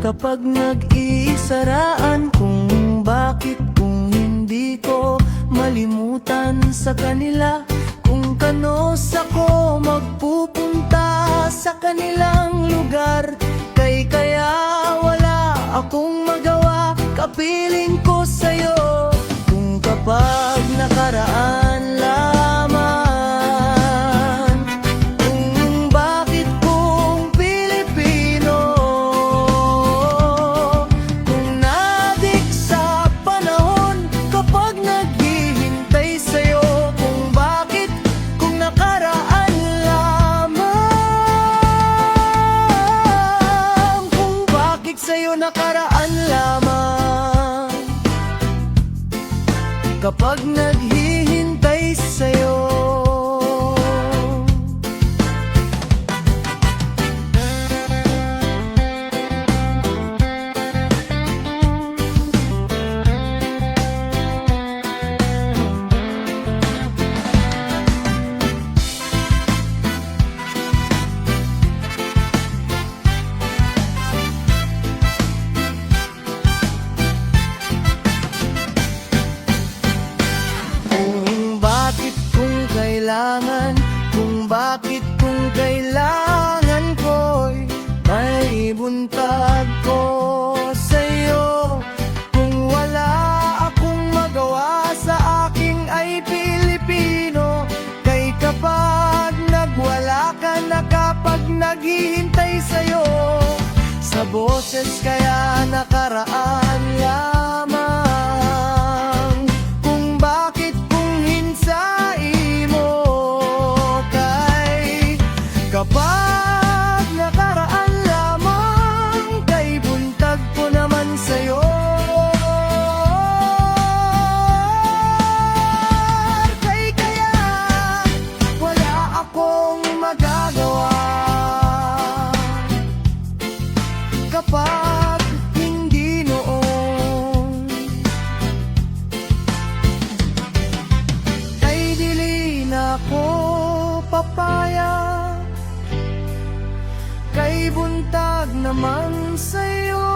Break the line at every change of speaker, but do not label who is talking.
kapag nag-iisaraan, kung bakit kung hindi ko malimutan sa kanila, kung kanos ako magpupunta sa kanilang lugar. Kaya wala akong magawa, kapiling ko sa'yo. Kung kapag nakaraan lamang, kung bakit kung Pilipino, kung nadik sa panahon kapag naghihintay sa'yo, kung bakit kung nakaraan lamang, kung bakit sa'yo nakaraan lamang kapag naghihintay sa'yo. Kung bakit kung kailangan ko'y may buntag ko sa'yo. Kung wala akong magawa sa aking ay Pilipino, kay kapag nagwala ka na, kapag naghihintay sa'yo, sa boses kaya nakaraan lamang. Kung bakit kung hinsai mo, kapag nakaraan lamang, kay buntag ko naman sa'yo. Kaya wala akong magagawa kapag hindi noon. Kay dili na ko papaya, kay buntag naman sa'yo.